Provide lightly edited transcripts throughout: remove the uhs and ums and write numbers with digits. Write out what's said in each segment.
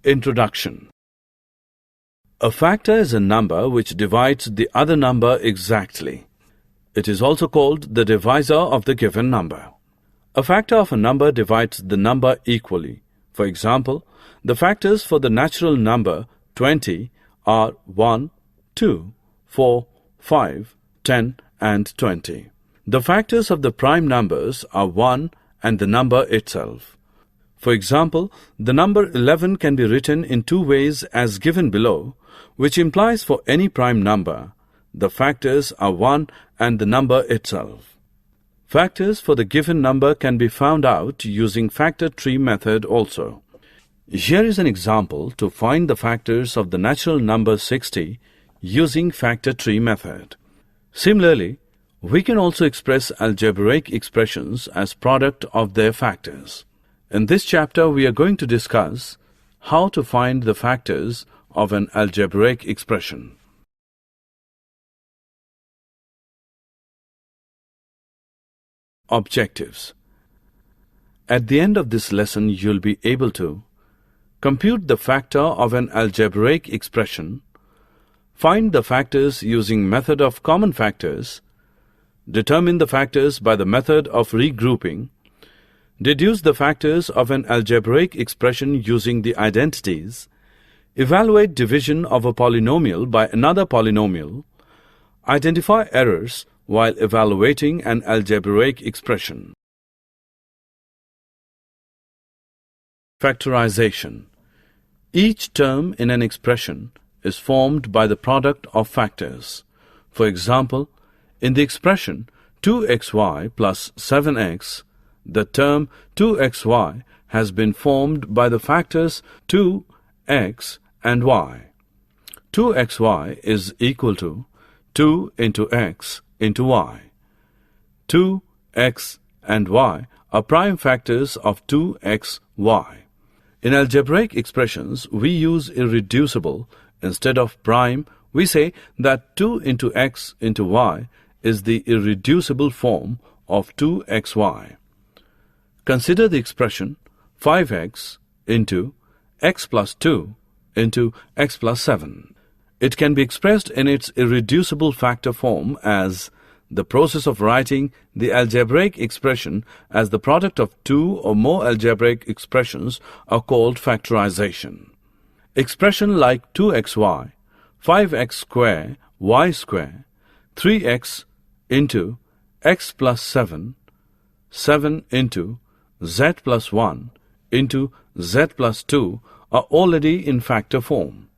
Introduction. A factor is a number which divides the other number exactly. It is also called the divisor of the given number. A factor of a number divides the number equally. For example, the factors for the natural number 20 are 1, 2, 4, 5, 10 and 20. The factors of the prime numbers are 1 and the number itself. For example, the number 11 can be written in two ways as given below, which implies for any prime number, the factors are 1 and the number itself. Factors for the given number can be found out using factor tree method also. Here is an example to find the factors of the natural number 60 using factor tree method. Similarly, we can also express algebraic expressions as product of their factors. In this chapter, we are going to discuss how to find the factors of an algebraic expression. Objectives. At the end of this lesson, you'll be able to compute the factor of an algebraic expression, find the factors using method of common factors, determine the factors by the method of regrouping, deduce the factors of an algebraic expression using the identities, evaluate division of a polynomial by another polynomial, identify errors while evaluating an algebraic expression. Factorization. Each term in an expression is formed by the product of factors. For example, in the expression 2xy plus 7x, the term 2xy has been formed by the factors 2x and y. 2xy is equal to 2 into x into y. 2x and y are prime factors of 2xy. In algebraic expressions, we use irreducible instead of prime. We say that 2 into x into y is the irreducible form of 2xy. Consider the expression 5x into x plus 2 into x plus 7. It can be expressed in its irreducible factor form as the process of writing the algebraic expression as the product of two or more algebraic expressions are called factorization. Expression like 2xy, 5x square, y square, 3x into x plus 7, 7 into z plus 1 into z plus 2 are already in factor form.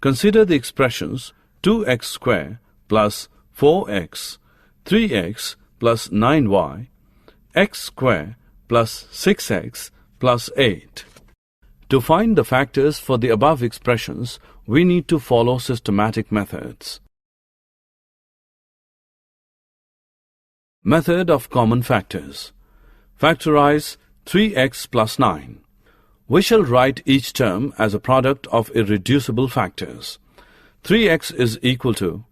Consider the expressions 2x square plus 4x, 3x plus 9y, x square plus 6x plus 8. To find the factors for the above expressions, we need to follow systematic methods. Method of common factors. Factorize 3x plus 9. We shall write each term as a product of irreducible factors. 3x is equal to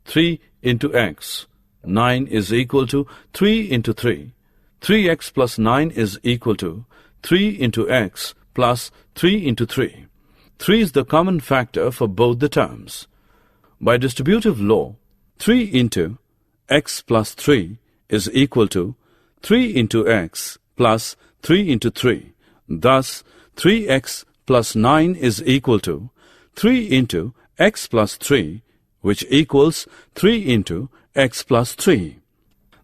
3 into x. 9 is equal to 3 into 3. 3x plus 9 is equal to 3 into x plus 3 into 3. 3 is the common factor for both the terms. By distributive law, 3 into x plus 3 is equal to 3 into x plus 3 into 3. Thus, 3x plus 9 is equal to 3 into x plus 3, which equals 3 into x plus 3.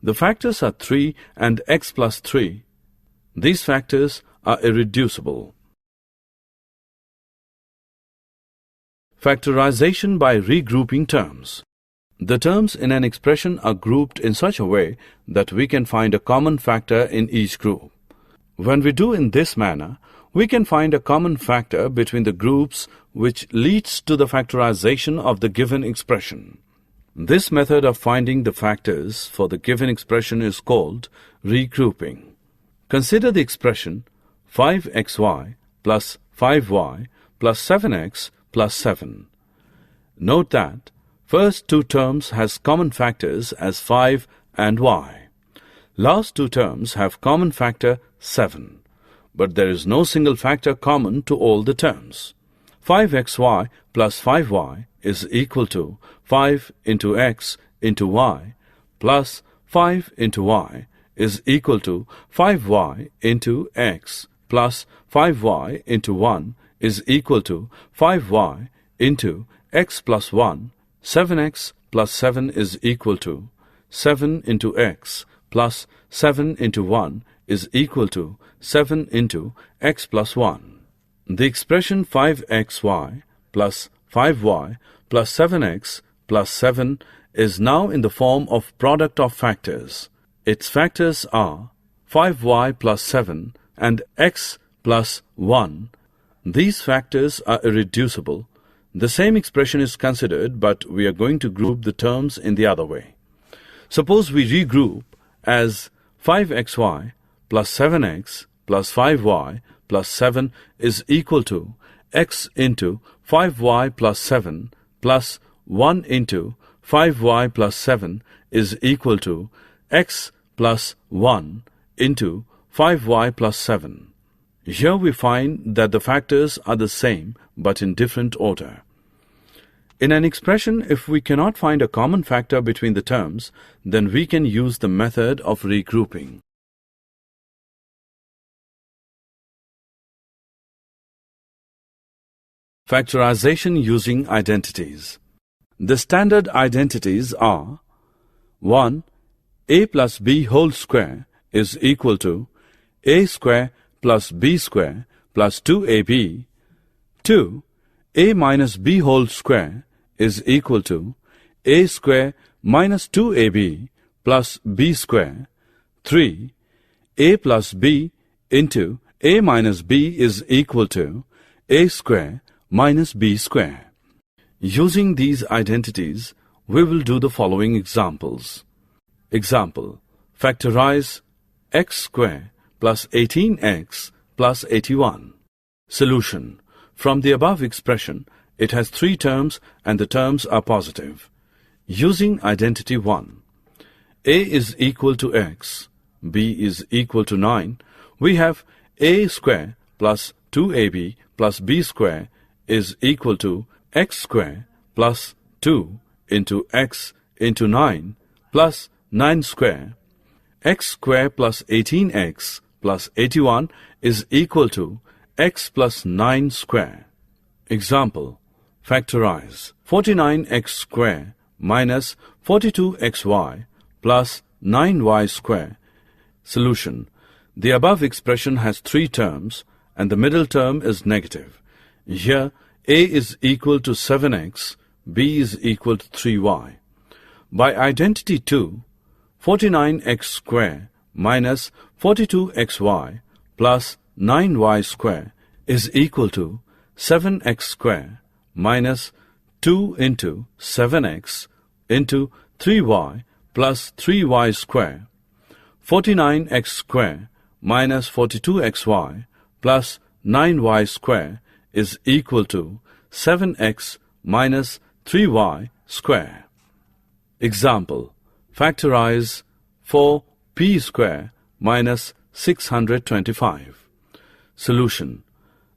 The factors are 3 and x plus 3. These factors are irreducible. Factorization by regrouping terms. The terms in an expression are grouped in such a way that we can find a common factor in each group. When we do in this manner, we can find a common factor between the groups which leads to the factorization of the given expression. This method of finding the factors for the given expression is called regrouping. Consider the expression 5xy plus 5y plus 7x plus 7. Note that first two terms has common factors as 5 and y. Last two terms have common factor 7. but there is no single factor common to all the terms. 5xy plus 5y is equal to 5 into x into y plus 5 into y is equal to 5y into x plus 5y into 1 is equal to 5y into x plus 1. 7x plus 7 is equal to 7 into x plus 7 into 1 is equal to 7 into x plus 1. The expression 5xy plus 5y plus 7x plus 7 is now in the form of product of factors. Its factors are 5y plus 7 and x plus 1. These factors are irreducible. The same expression is considered, but we are going to group the terms in the other way. Suppose we regroup as 5xy plus 7x plus 5y plus 7 is equal to x into 5y plus 7 plus 1 into 5y plus 7 is equal to x plus 1 into 5y plus 7. Here we find that the factors are the same but in different order. In an expression, if we cannot find a common factor between the terms, then we can use the method of regrouping. Factorization using identities. The standard identities are 1. A plus b whole square is equal to a square plus b square plus 2ab. 2. A minus b whole square is equal to a square minus 2ab plus b square. 3. A plus b into a minus b is equal to a square minus b square. Using these identities, we will do the following examples. Example: factorize x square plus 18x plus 81. Solution: from the above expression, it has three terms and the terms are positive. Using identity 1, a is equal to x, b is equal to 9, we have a square plus 2ab plus b square is equal to x square plus 2 into x into 9 plus 9 square. X square plus 18x plus 81 is equal to x plus 9 square. Example: factorize 49x square minus 42xy plus 9y square. Solution: the above expression has three terms and the middle term is negative. Here a is equal to 7x, b is equal to 3y. By identity 2, 49x square minus 42xy plus 9y square is equal to 7x square minus 2 into 7x into 3y plus 3y square. 49x square minus 42xy plus 9y square is equal to 7x minus 3y square. Example: factorize 4p square minus 625. Solution: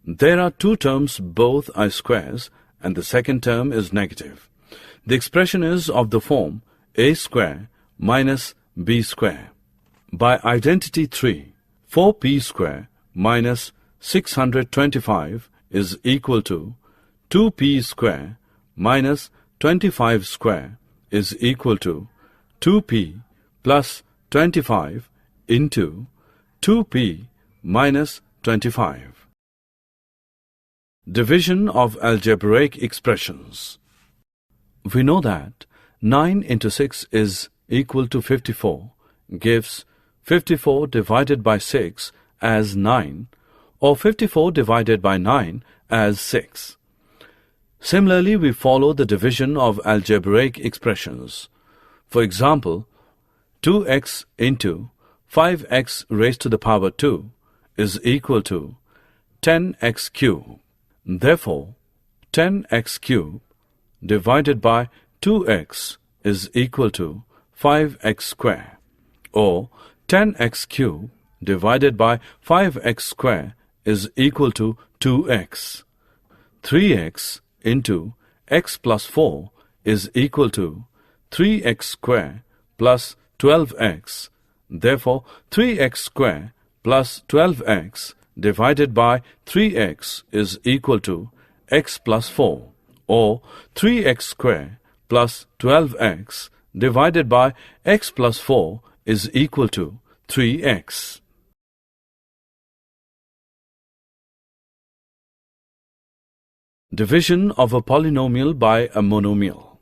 there are two terms, both are squares, and the second term is negative. The expression is of the form a square minus b square. By identity 3, 4p square minus 625 is equal to 2p square minus 25 square is equal to 2p plus 25 into 2p minus 25. Division of algebraic expressions. We know that 9 into 6 is equal to 54, gives 54 divided by 6 as 9, or 54 divided by 9 as 6. Similarly, we follow the division of algebraic expressions. For example, 2x into 5x raised to the power 2 is equal to 10x cubed. Therefore, 10x cubed divided by 2x is equal to 5x square, or 10x cubed divided by 5x square is equal to 2x. 3x into x plus 4 is equal to 3x square plus 12x. Therefore, 3x square plus 12x divided by 3x is equal to x plus 4, or 3x square plus 12x divided by x plus 4 is equal to 3x. Division of a polynomial by a monomial.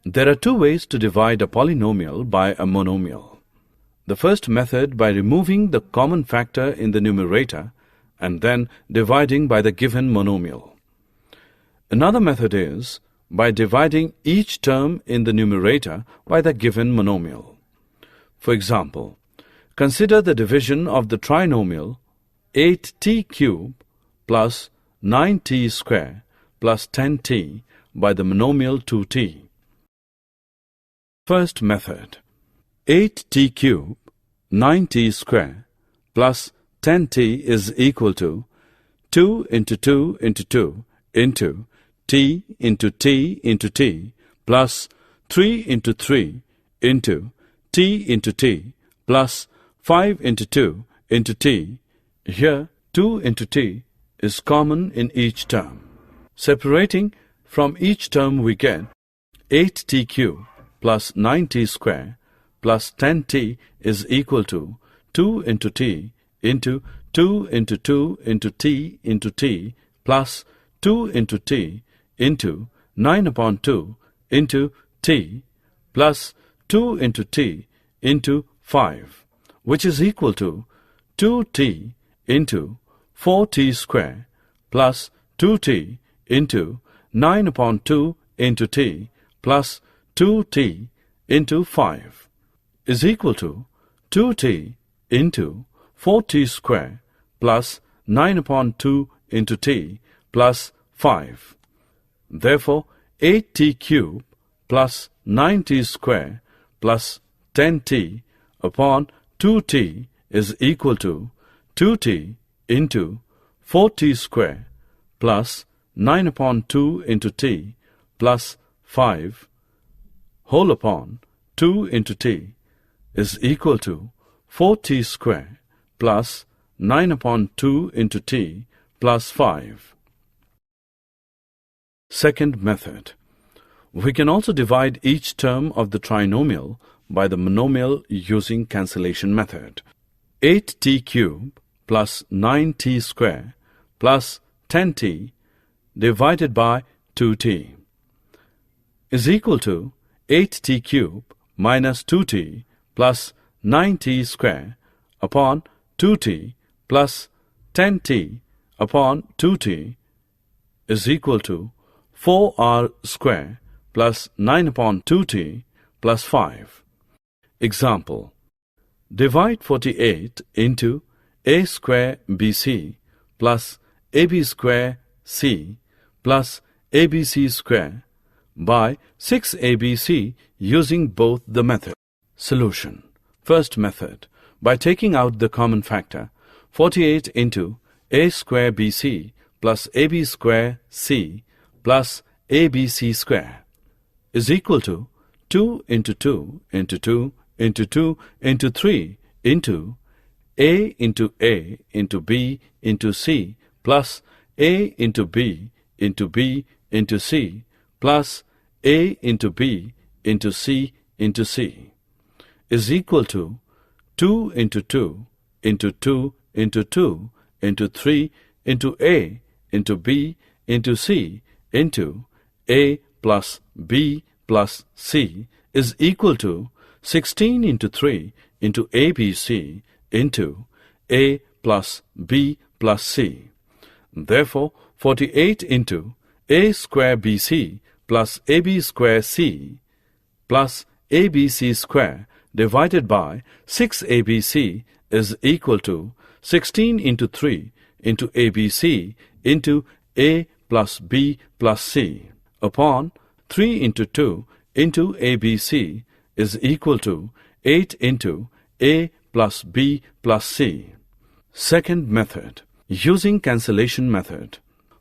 There are two ways to divide a polynomial by a monomial. The first method by removing the common factor in the numerator and then dividing by the given monomial. Another method is by dividing each term in the numerator by the given monomial. For example, consider the division of the trinomial 8t cubed plus 9t square plus 10t by the monomial 2t. First method, 8t cubed 9t square plus 10t is equal to 2 into 2 into 2 into t into t into t plus 3 into 3 into t into t plus 5 into 2 into t. Here 2 into t is common in each term. Separating from each term we get 8t cubed plus 9t square plus 10t is equal to 2 into t into 2 into 2 into t into t plus 2 into t into 9 upon 2 into t plus 2 into t into 5, which is equal to 2t into 4t square plus 2t into 9 upon 2 into t plus 2t into 5 is equal to 2t into 4t square plus 9 upon 2 into t plus 5. Therefore, 8t cubed plus 9t square plus 10t upon 2t is equal to 2t into 4t square plus 9 upon 2 into t plus 5 whole upon 2 into t is equal to 4t square plus 9 upon 2 into t plus 5. Second method. We can also divide each term of the trinomial by the monomial using cancellation method. 8t cubed plus 9t square plus 10t divided by 2t is equal to 8t cubed minus 2t plus 9t square upon 2t plus 10t upon 2t is equal to 4r square plus 9 upon 2t plus 5. Example. Divide 48 into a square bc plus ab square c plus abc square by 6abc using both the method. Solution. First method. By taking out the common factor, 48 into a square bc plus ab square c plus abc square is equal to 2 into 2 into 2 into 2 into 3 into a into b into c plus a into b into c plus a into b into c into c is equal to 2 into 2 into 2 into 2 into 3 into a into b into c into a plus b plus c is equal to 16 into 3 into abc into a plus b plus c. Therefore, 48 into a square bc plus ab square c plus abc square divided by 6abc is equal to 16 into 3 into abc into a plus b plus c upon 3 into 2 into abc is equal to 8 into a plus B plus C. Second method, using cancellation method.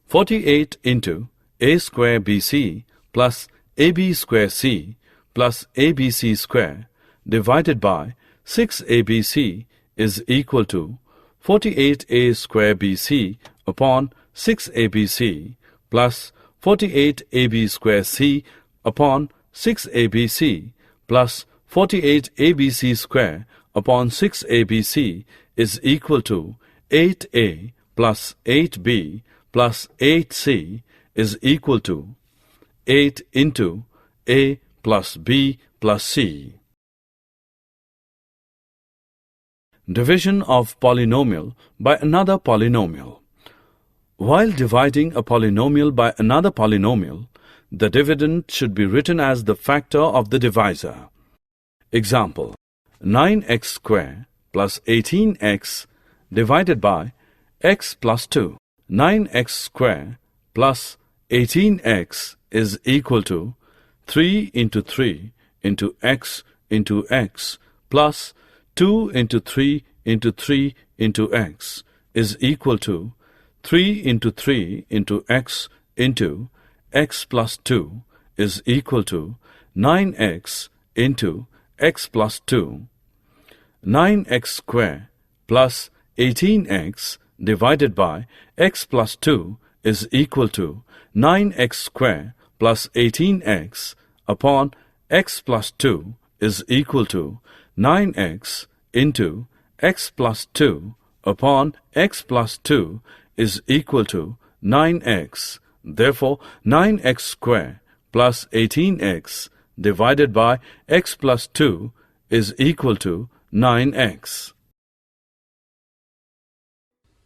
48 into A square BC plus AB square C plus ABC square divided by 6ABC is equal to 48A square BC upon 6ABC plus 48AB square C upon 6ABC plus 48ABC square upon 6ABC is equal to 8A plus 8B plus 8C is equal to 8 into A plus B plus C. Division of polynomial by another polynomial. While dividing a polynomial by another polynomial, the dividend should be written as the factor of the divisor. Example, 9x square plus 18x divided by x plus 2. 9x square plus 18x is equal to 3 into 3 into x plus 2 into 3 into 3 into x is equal to 3 into 3 into x plus 2 is equal to 9x into x plus 2. 9x square plus 18x divided by x plus 2 is equal to 9x square plus 18x upon x plus 2 is equal to 9x into x plus 2 upon x plus 2 is equal to 9x. Therefore, 9x square plus 18x divided by x plus 2 is equal to 9x.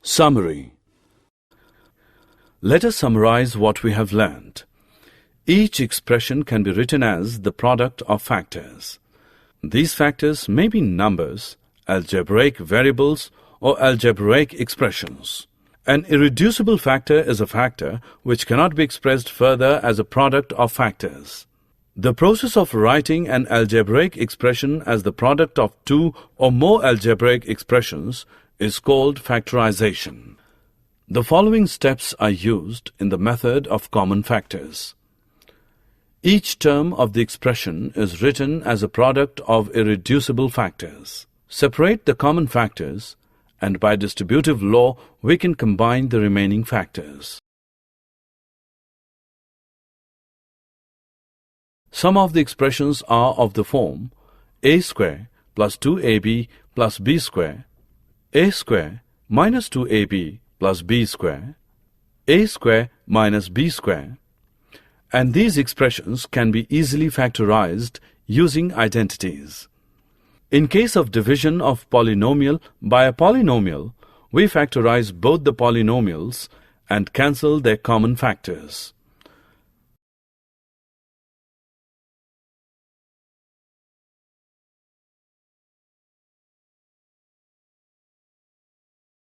Summary. Let us summarize what we have learned. Each expression can be written as the product of factors. These factors may be numbers, algebraic variables, or algebraic expressions. An irreducible factor is a factor which cannot be expressed further as a product of factors. The process of writing an algebraic expression as the product of two or more algebraic expressions is called factorization. The following steps are used in the method of common factors. Each term of the expression is written as a product of irreducible factors. Separate the common factors, and by distributive law we can combine the remaining factors. Some of the expressions are of the form a square plus 2ab plus b square, a square minus 2ab plus b square, a square minus b square, and these expressions can be easily factorized using identities. In case of division of polynomial by a polynomial, we factorize both the polynomials and cancel their common factors.